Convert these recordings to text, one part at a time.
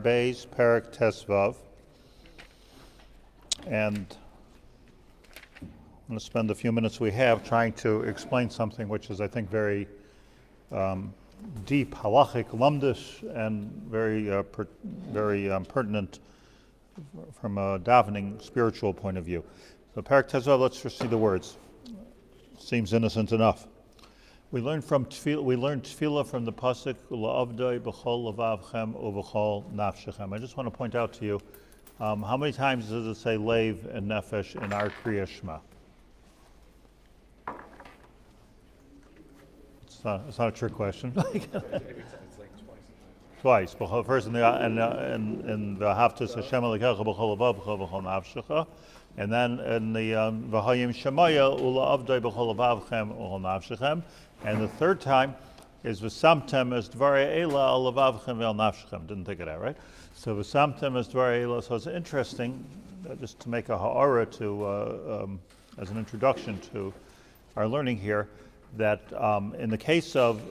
Beis, Perek Tesvav, and I'm going to spend a few minutes we have trying to explain something which is, I think, very deep, halachic, lumdish, and very pertinent from a davening spiritual point of view. So Perek Tesvav, let's first see the words. Seems innocent enough. We learned tefillah from the pasuk La'avdai b'chol levavchem u'b'chol nafshechem. I just want to point out to you, how many times does it say leiv and nefesh in our Kriya Shema? It's not a trick question. Twice. First in the V'ahavtas Hashem Elokecha b'chol levavcha b'chol nafshecha, and then in the V'hayim Shemaya Ula'avdai b'chol levavchem u'b'chol nafshechem. And the third time is V'samtem es dvarei eila al levavchem ve'al nafshechem. Didn't think of that, right? So V'samtem es dvarei eila. So it's interesting, just to make a ha'ara to, as an introduction to our learning here, that in the case of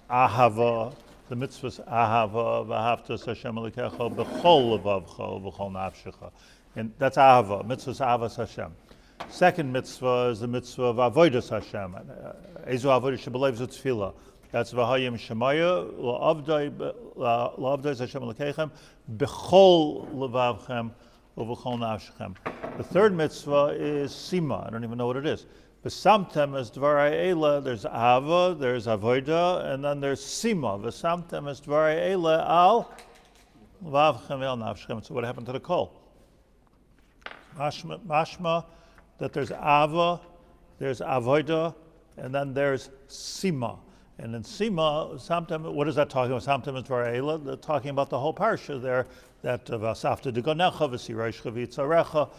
ahava, the mitzvahs ahava v'ahavtas Hashem Elokecha b'chol levavcha v'chol nafshecha, and that's ahava, mitzvahs ahavas Hashem. Second mitzvah is the mitzvah of avodas Hashem. Ezu avodah shebelev zu tefillah. That's v'hayim shemaya la'avdai Hashem Elokechem b'chol levavchem u'v'chol nafshechem. The third mitzvah is sima. I don't even know what it is. V'samtem es dvarei eila. There's ava, there's avodah, and then there's sima. V'samtem es dvarei eila al levavchem ve'al nafshechem. So what happened to the kol? Mashma that there's ava, there's avodah, and then there's sima. And in sima, sometimes, what is that talking about? Sometimes it's they're talking about the whole parsha there, that vasafta degonecha v'sirayshcha v'yitzarecha.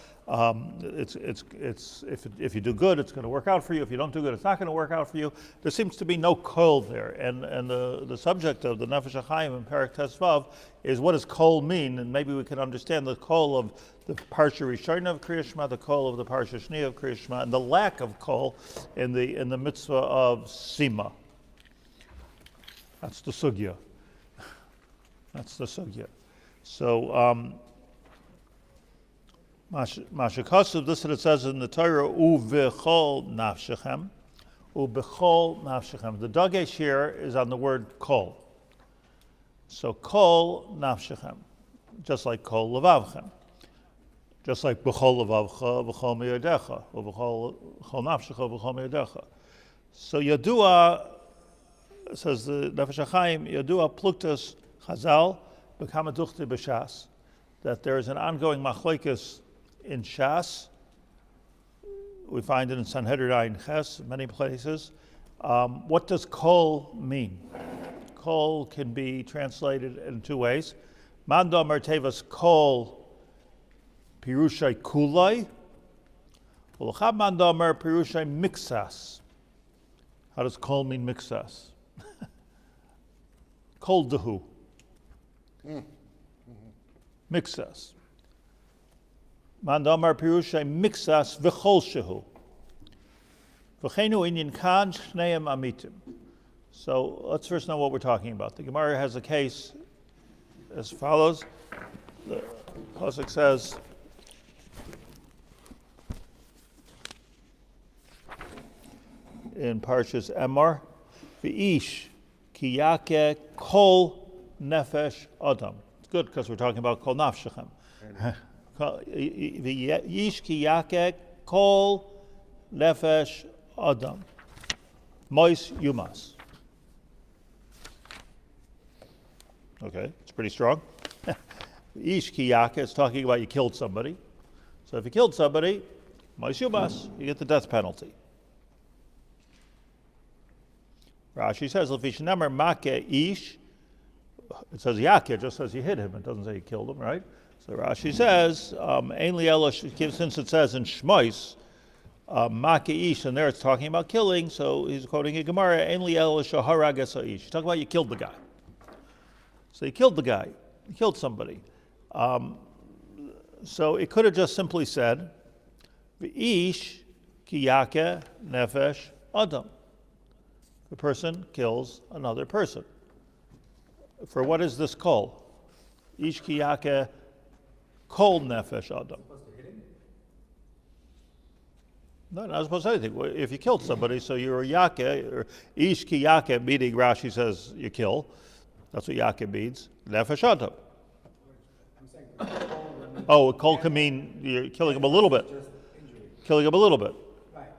It's if you do good, it's going to work out for you. If you don't do good, it's not going to work out for you. There seems to be no kol there. And the subject of the Nefesh HaChaim in Perek Tesvav is, what does kol mean? And maybe we can understand the kol of the Parsha Rishona of Kriya Shema, the kol of the Parsha Shniya of Kriya Shema, and the lack of kol in the mitzvah of sima. That's the sugya. That's the sugya. So, Mashakasav, this is what it says in the Torah, u'v'chol nafshechem, u'b'chol nafshechem. The dagesh here is on the word kol. So, kol nafshechem, just like kol levavchem. Just like b'chol levavcha, b'chol miyadecha, u'b'chol nafshecha, b'chol miyadecha. So, Yadua, says the Nefesh HaChaim, Yadua pluktas chazal, b'kama duchti b'shas, that there is an ongoing machlokes in Shas. We find it in Sanhedrin Ayin Ches, many places. What does kol mean? Kol can be translated in two ways. Manda martevas kol pirushai kulai, ulachab manda mer pirushai mixas. How does kol mean mixas? Kol dehu. Mixas. Mandamar pirushay mixas v'chol shehu. V'cheinu inyan kan shneim amitim. So let's first know what we're talking about. The Gemara has a case as follows. The pasuk says, in Parshas Emor, v'ish ki yake kol nefesh adam. It's good because we're talking about kol nafshechem. Yish ki yakek kol nefesh adam. Mois yumas. Okay, it's pretty strong. Yish ki yakek is talking about you killed somebody. So if you killed somebody, mois yumas, you get the death penalty. Rashi says, Lefish nemer make ish. It says Yakir, just says you hit him. It doesn't say you killed him, right? So Rashi says, since it says in Shmois, Maki Ish, and there it's talking about killing, so he's quoting a Gemara, Ein li el shaharag es ha'ish. Talk about you killed the guy. So you killed the guy. You killed somebody. So it could have just simply said, V'ish ki yake nefesh adam. The person kills another person. For what is this call? Ish ki yake kol nefesh adam. No, not supposed to anything. If you killed somebody, so you're a yake, or ish ki yake, meaning Rashi says you kill. That's what yake means. Nefesh adam. Oh, kol can mean you're killing him a little bit. Killing him a little bit. Right.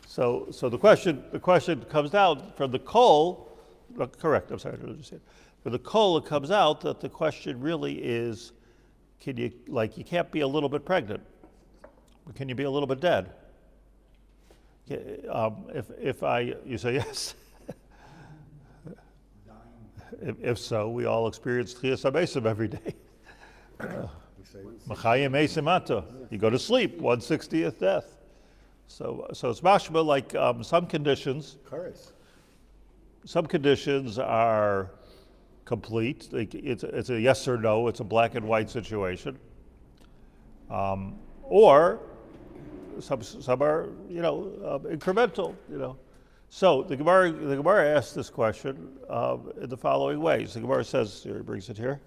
so the question comes out from the kol. Correct. I'm sorry. For the kol, it comes out that the question really is, can you you can't be a little bit pregnant? Can you be a little bit dead? You say yes. if so, we all experience Tchias HaMesim every day. Machayim Mesim Ata. You go to sleep, 1/60th death. So it's mashma like some conditions. Some conditions are complete. It's a yes or no. It's a black and white situation. Or some are incremental. So the Gemara asks this question in the following ways. The Gemara says, here, it brings it here.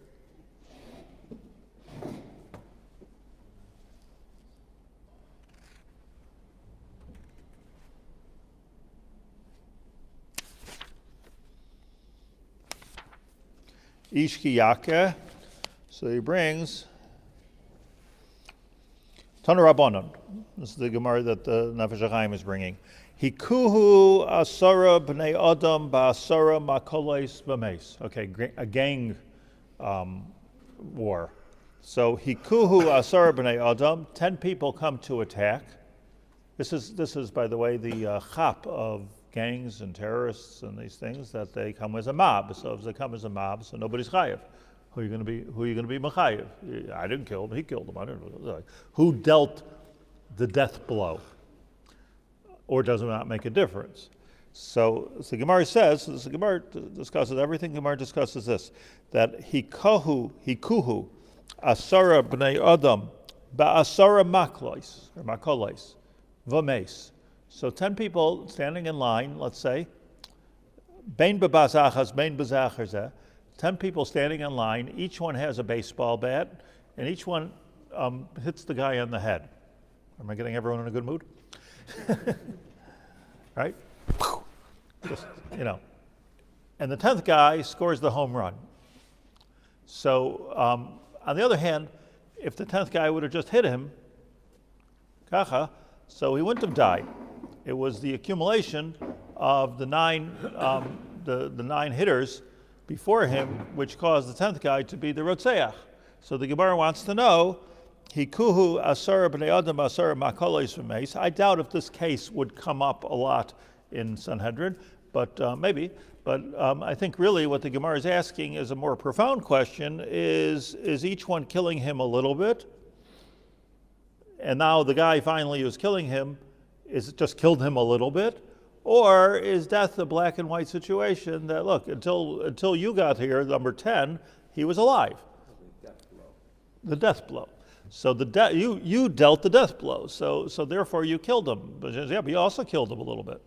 Ish ki yake. So he brings Tana Rabbanon. This is the Gemara that the Nefesh HaChaim is bringing. Hikuhu asara b'nei adam ba'asara makoles v'meis. Okay, a gang war. So hikuhu asara b'nei adam. 10 people come to attack. This is by the way the chap of gangs and terrorists and these things, that they come as a mob. So if they come as a mob, so nobody's chayiv. Who are you going to be mechayiv? I didn't kill him. He killed him. I don't know. Who dealt the death blow? Or does it not make a difference? So the Gemara says, the Gemara discusses everything. The Gemara discusses this, that hikuhu asara b'nei adam ba'asara maklois or makoles v'meis. So 10 people standing in line, let's say, bein b'bazachas, bein b'zacharzeh, 10 people standing in line, each one has a baseball bat, and each one hits the guy on the head. Am I getting everyone in a good mood? Right? Just, And the 10th guy scores the home run. So, on the other hand, if the 10th guy would have just hit him, kacha, so he wouldn't have died. It was the accumulation of the nine hitters before him which caused the 10th guy to be the Rotzeach. So the Gemara wants to know, Hikuhu asara b'nei adam asara makoles v'meis. I doubt if this case would come up a lot in Sanhedrin, but maybe. But I think really what the Gemara is asking is a more profound question, is each one killing him a little bit? And now the guy finally who's killing him, is it just killed him a little bit? Or is death a black and white situation that, look, until you got here, number 10, he was alive? The death blow. So you dealt the death blow. So therefore you killed him. But yeah, but you also killed him a little bit.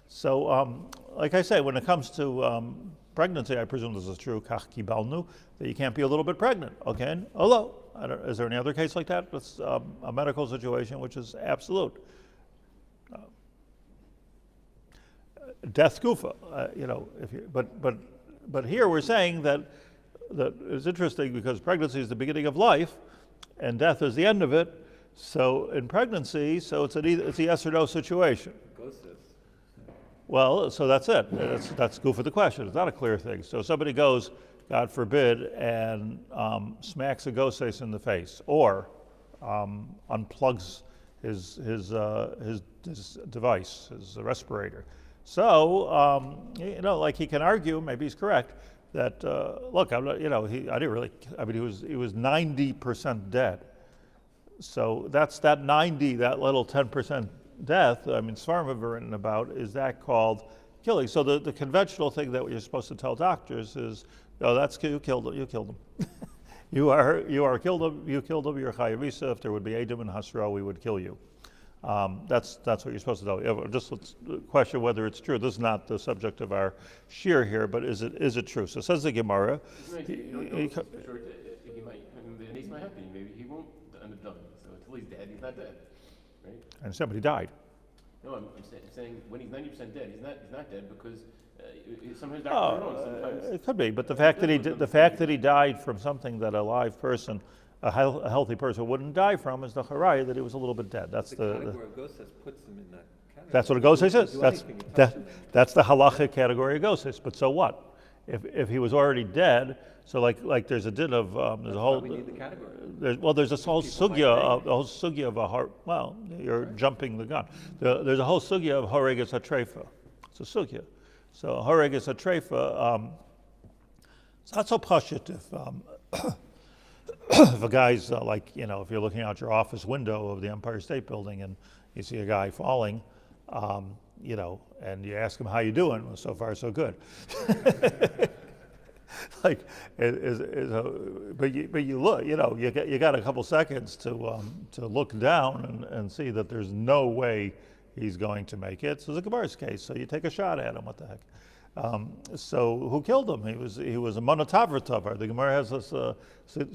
So like I say, when it comes to pregnancy, I presume this is true, kach kibalnu, that you can't be a little bit pregnant. Okay, hello. Is there any other case like that? It's a medical situation which is absolute. Death gufa, but here we're saying that it's interesting because pregnancy is the beginning of life, and death is the end of it. So in pregnancy, it's a yes or no situation. Well, so that's it. That's gufa the question. It's not a clear thing. So somebody goes, God forbid, and smacks a goses in the face, or unplugs his device, his respirator. So like he can argue, maybe he's correct, that look, I'm not, he was 90% dead. So that's that 90, that little 10% death. I mean, Svarim have written about, is that called killing? So the conventional thing that you're supposed to tell doctors is, that's you killed him. You killed him. you are killed him. You killed him. You're chayav. If there would be Edom and Hasra, we would kill you. That's what you're supposed to do. Just let's question whether it's true. This is not the subject of our shir here, but is it true? So says the Gemara. He might happen. Maybe he won't end up dying. So until he's dead, he's not dead, right? And somebody died. No, I'm saying when he's 90% dead, he's not dead because sometimes doctors are wrong. Sometimes It could be, but the fact that he died from something that a live person, a healthy person, wouldn't die from is the haraya that he was a little bit dead. That's the category of ghosts puts him in that category. That's what a ghost is. That's the halachic category of ghosts. But so what? If he was already dead, so like there's a din of there's a whole. We need the category. There's this whole sugya of a heart. Well, you're jumping the gun. There's a whole sugya of horeges hatrefa. It's a sugya. So horeges hatrefa. It's not so pashut if a guy's if you're looking out your office window of the Empire State Building and you see a guy falling, and you ask him how you doing. Well, so far so good. But you look, you got a couple seconds to look down and see that there's no way he's going to make it. So it's a Gemara's case. So you take a shot at him. What the heck? So who killed him? He was a monotavra. The Gemara has this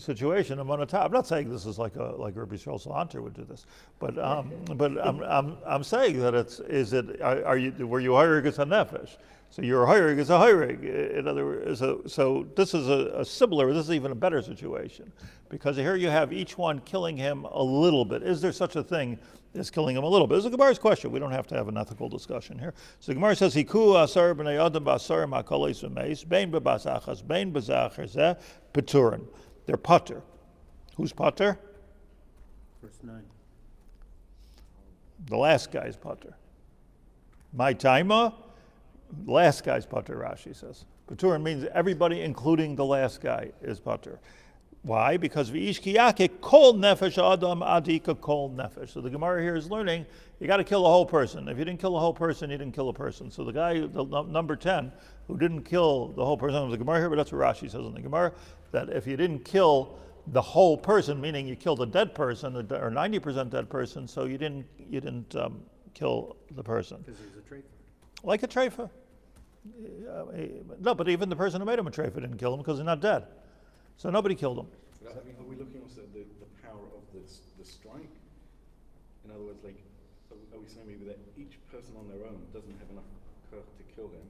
situation of monotav. I'm not saying this is like Rabbi Yisrael Salanter would do this, but I'm saying that were you hiring as a nefesh? So you're hiring as a hiring. In other words, so this is a similar. This is even a better situation because here you have each one killing him a little bit. Is there such a thing as killing him a little bit? This is a Gemara's question. We don't have to have an ethical discussion here. So the Gemara says, "Hiku asar b'nei adam b'asar ma'koles v'meis bein b'basachas bein b'zacher zeh peturin." They're putter. Who's putter? Verse 9. The last guy's putter. My taima. Last guy's putter, Rashi says. Paturin means everybody, including the last guy, is putter. Why? Because v'ish kiyake kol nefesh adam adika kol nefesh. So the Gemara here is learning you got to kill a whole person. If you didn't kill a whole person, you didn't kill a person. So the guy, number 10, who didn't kill the whole person, was the Gemara here, but that's what Rashi says in the Gemara, that if you didn't kill the whole person, meaning you killed a dead person or 90% dead person, so you didn't kill the person. Because he's a traitor. Like a treifa. No, but even the person who made him a treifa didn't kill him because he's not dead. So nobody killed him. Are we looking also at the power of the strike? In other words, are we saying maybe that each person on their own doesn't have enough courage to kill him?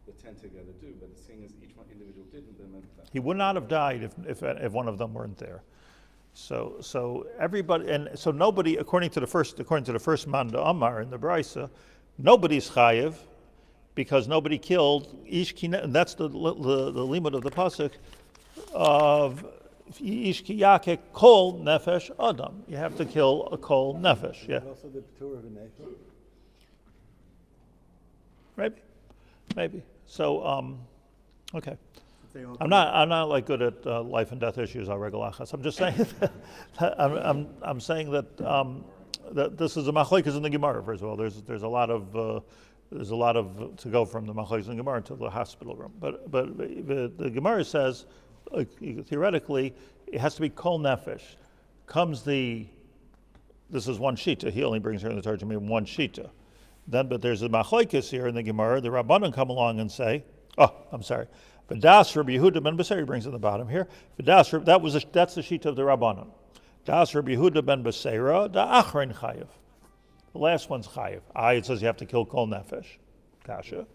The 10 together do, but seeing as each one individual didn't, then he would not have died if one of them weren't there. So everybody, and so nobody, according to the first man Amar in the Brisa, nobody's chayiv because nobody killed ish kine, and that's the limit of the pasuk of ish kiyake kol nefesh adam. You have to kill a kol nefesh. Yeah. Also the Torah of a nation. Maybe. So okay. I'm not like good at life and death issues on regolachas. I'm just saying I'm saying that that this is a machlokes in the Gemara. First of all, there's a lot of to go from the machlokes in the Gemara to the hospital room. But the Gemara says theoretically it has to be kol nefesh. This is one shita. He only brings here in the Targum one shita. But there's a machlokes here in the Gemara. The Rabbanan come along and say, V'das Rabbi Yehuda ben Beseira brings in the bottom here. That's the sheet of the Rabbanon. Das Rabbi Yehuda ben Beseira da achrein chayiv. The last one's chayiv. It says you have to kill kol nefesh. Kasha.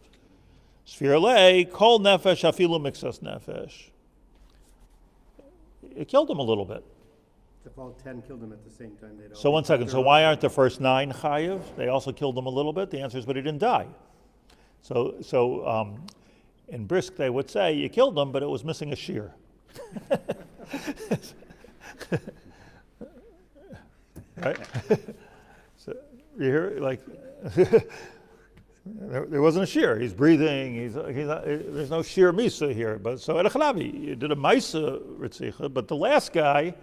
Sfir lei kol nefesh afilu mixas nefesh. It killed him a little bit. If all 10 killed him at the same time, they'd all. So 1 second. So why aren't the first 9 chayiv? They also killed him a little bit. The answer is, but he didn't die. So in Brisk, they would say you killed him, but it was missing a shear. Right? So you hear there wasn't a shear. He's breathing. There's no shear misa here. But so Elachnavi, you did a misa ritzicha, but the last guy,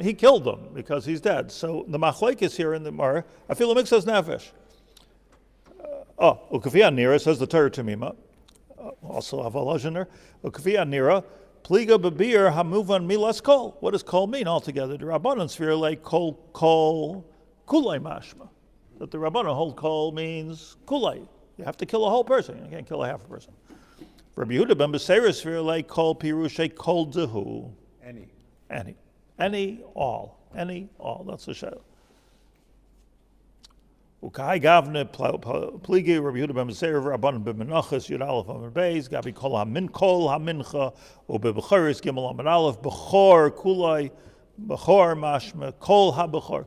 he killed him because he's dead. So the machlokes here in the Gemara, I feel it mixes nefesh. Ukafia Nira says the Torah Tamima. Also Avalazhaner. Ukafia Nira. Pliga babir hamuvan milas kol. What does kol mean altogether? The Rabbanan sphere like kol kulay mashma, that the Rabbanan hold kol means kulay. You have to kill a whole person. You can't kill a half a person. Rabbi Yehuda ben Beseris like kol pirushay kol dehu. Any, all. That's the shayla. Ukai gavne pligi Rabbi Yehuda ben Beseir Rabbanan b'menachas Yud Aleph Amud Beis Gabi kol hamincha ubebecharis Gimel Amud Aleph bechor kulay bechor mashma kol habechor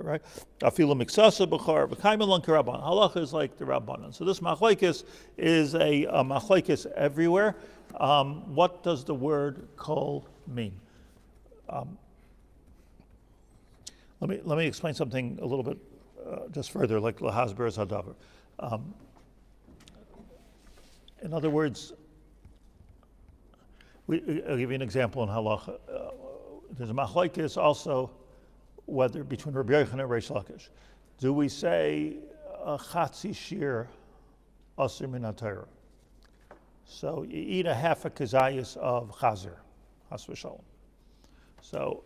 right? Afilu miksasa bechor b'kaimelon k'Rabbanan. Halacha is like the Rabbanan. So this machlekes is a machlekes everywhere. What does the word kol mean? Let me explain something a little bit just further, like lahasber hadavar. In other words, I'll give you an example in halacha. There's a machlokes also whether between Rabbi Yochanan and Reish Lakish. Do we say a chatzi shir asur min haTorah? So you eat a half a kazayas of chazer, has v'shalom. So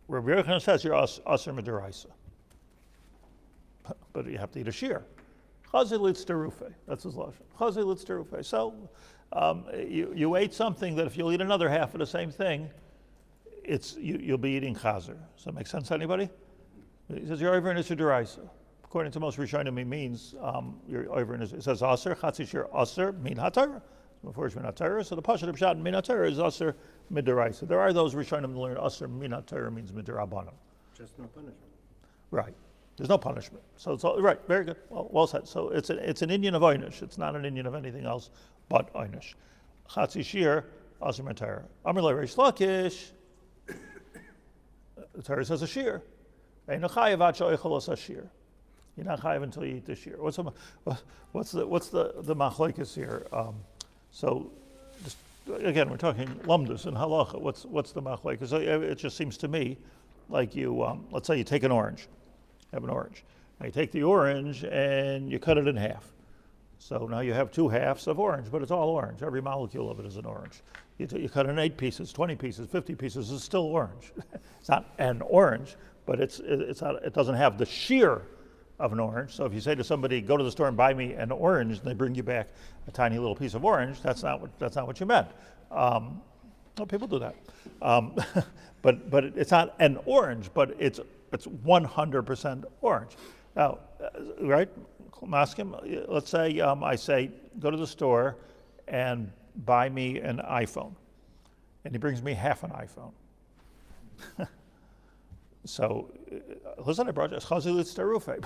Rabbi Yochanan says you're asur midaraisa, but you have to eat a shear. Chazer litz terufe. That's his lashon. Chazer litz terufe. So you ate something that if you'll eat another half of the same thing, you'll be eating chazer. Does that make sense to anybody? He says you're over in Isur deraisa. According to most Rishonim, it means you're over in Isur. It says asur chatzi shear asur min haTorah. Before it's min haTorah, so the pasuk of pshat min haTorah is asur midaraisa. There are those Rishonim that learn asur min haTorah means midarabanan. Just no punishment. Right. There's no punishment. So it's all right. Very good. Well said. So it's an Indian of einish. It's not an Indian of anything else but einish. Chatzi shir asur min haTorah. Amar le Reish Lakish. The Torah says a shear. Ein chayav ad she'ochel as a shear. You're not chayav until you eat the shear. What's the machlokes here? So, just, again, we're talking lumdus and halacha. What's the machlokes? So it just seems to me like you. Let's say you take an orange. You have an orange. Now you take the orange and you cut it in half. So now you have two halves of orange, but it's all orange. Every molecule of it is an orange. You cut it in 8 pieces, 20 pieces, 50 pieces. It's still orange. It's not an orange, but it doesn't have the shear of an orange. So if you say to somebody, "Go to the store and buy me an orange," and they bring you back a tiny little piece of orange, that's not what you meant. Well, people do that, but it's not an orange, but it's 100% orange. Now, right? Maskim, let's say I say, "Go to the store and buy me an iPhone," and he brings me half an iPhone. So, listen, I brought you chazi litz terufe.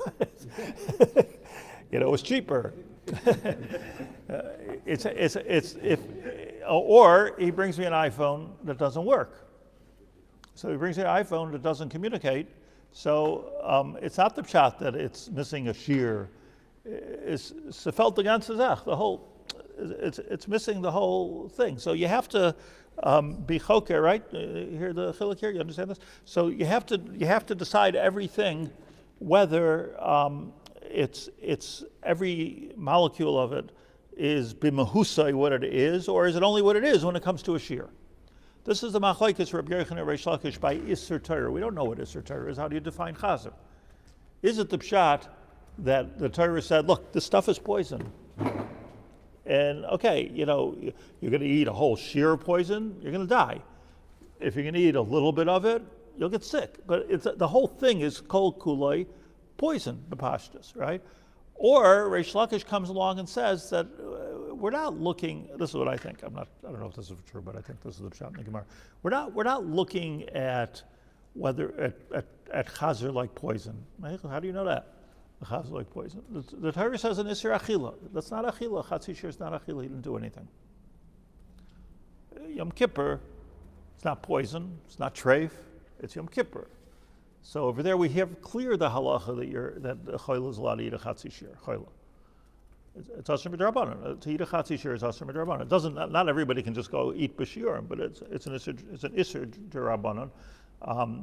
It's cheaper. Or he brings me an iPhone that doesn't work. So he brings me an iPhone that doesn't communicate. So it's not the pshat that it's missing a shear. It's sefelt against the zech. The whole. It's missing the whole thing. So you have to be choker, right? You hear the chiluk here? You understand this? So you have to decide everything, whether it's every molecule of it is b'mahusay what it is, or is it only what it is when it comes to a shear? This is the machlokes Rabbi Yochanan and Reish Lakish by Isur Torah. We don't know what Isur Torah is. How do you define chazer? Is it the pshat that the Torah said, "Look, this stuff is poison"? And okay, you're going to eat a whole shear of poison, you're going to die. If you're going to eat a little bit of it, you'll get sick. But the whole thing is kol kulay poison, b'pashtus, right? Or Reish Lakish comes along and says that we're not looking. This is what I think. I don't know if this is true, but I think this is the pshat in the Gemara. We're not looking at whether at chazer like poison. How do you know that? Chazer like poison. The Torah says in Isur achila. That's not achila. Chatzi shir is not achila. He didn't do anything. Yom Kippur, it's not poison. It's not treif. It's Yom Kippur. So over there we have clear the halacha that the chayla is allowed to eat a chatzi shir. Chayla. It's asur midrabanan. To eat a chatzi shir is asur midrabanan. It doesn't. Not everybody can just go eat b'shiurim, but it's an isur derabanan,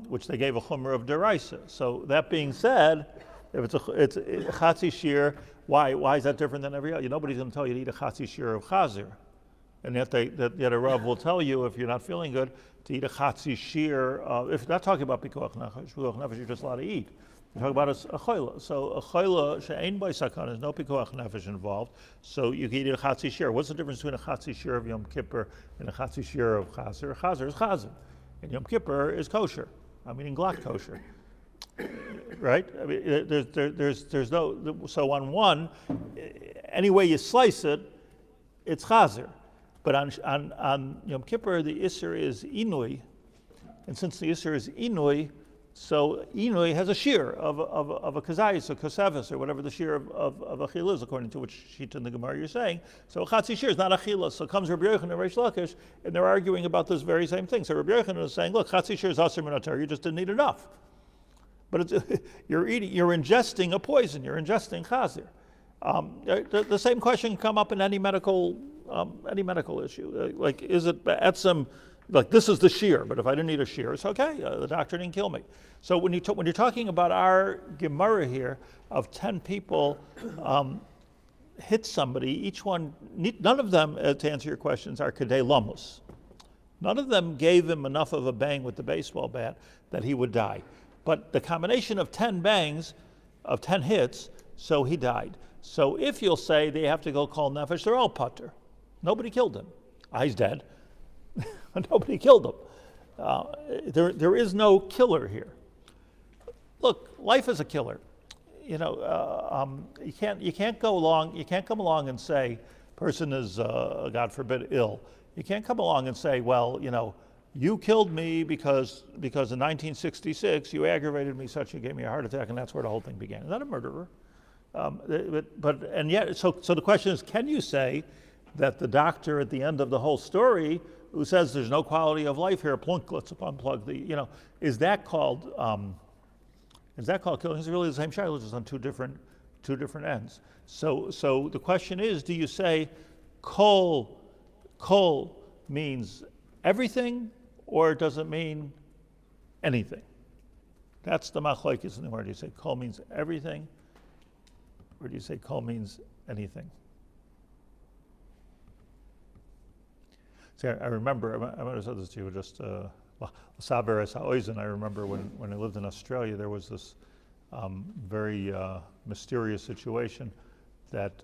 which they gave a chumrah of deraisa. So that being said, if it's a chatzi shir, why is that different than every other? Nobody's going to tell you to eat a chatzi shir of chazer. And yet yet a Rav will tell you if you're not feeling good to eat a chatzi shir. If you're not talking about pikuach nefesh, you're just allowed to eat. You're talking about a chayla. So a chayla she'ein by sakana, there's no pikuach nefesh involved. So you can eat a chatzi shir. What's the difference between a chatzi shir of Yom Kippur and a chatzi shir of chazer? Chazer is chazer, and Yom Kippur is kosher. I'm eating glatt kosher. Right? I mean, there's no, so on one, any way you slice it, it's chazer. But on Yom Kippur, the Isser is Inui. And since the Isser is Inui, so Inui has a shear of a kazayis or kosevis or whatever the shear of achila is, according to which sheet in the Gemara you're saying. So a chatzi shear is not achila. So comes Rabbi Yochanan and Reish Lakish, and they're arguing about this very same thing. So Rabbi Yochanan is saying, look, chatzi shear is aser min haTorah, you just didn't eat enough. But you're ingesting a poison, you're ingesting chazir. The same question can come up in any medical issue. Like, is it etzem? Like, this is the shear, but if I didn't eat a shear, it's okay. The doctor didn't kill me. So when you're talking about our Gemara here of 10 people hit somebody, each one, none of them, to answer your questions, are kedei lamus. None of them gave him enough of a bang with the baseball bat that he would die. But the combination of 10 bangs, of 10 hits, so he died. So if you'll say they have to go call nefesh, they're all putter. Nobody killed him. He's dead. Nobody killed him. There is no killer here. Look, life is a killer. You know, you can't come along and say, person is, God forbid, ill. You can't come along and say, well, you know, you killed me because in 1966 you aggravated me such you gave me a heart attack, and that's where the whole thing began. Is that a murderer? So the question is, can you say that the doctor at the end of the whole story, who says there's no quality of life here, plunk, let's unplug the, you know, is that called killing? It's really the same shiloh, just on two different ends. So the question is, do you say kol means everything, or does it mean anything? That's the machlokes in the word. Do you say kol means everything, or do you say kol means anything? See, I remember, I might have said this to you, just Saber es ha'oizen. I remember when I lived in Australia, there was this very mysterious situation that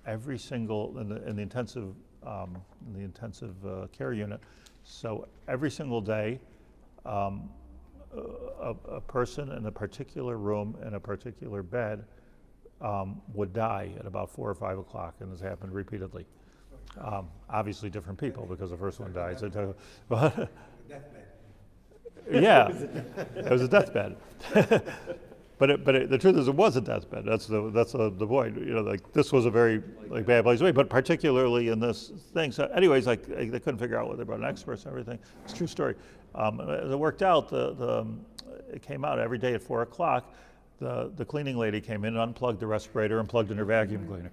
every single, in the intensive care unit, so every single day, a person in a particular room in a particular bed would die at about 4 or 5 o'clock, and this happened repeatedly. Obviously different people, because the first one died. Yeah, it was a deathbed. But the truth is, it was a deathbed. That's the point. You know, like, this was a very bad place to be. But particularly in this thing. So, anyways, they couldn't figure out whether they brought an expert and everything. It's a true story. As it worked out, it came out every day at 4 o'clock. The cleaning lady came in and unplugged the respirator and plugged in her vacuum cleaner.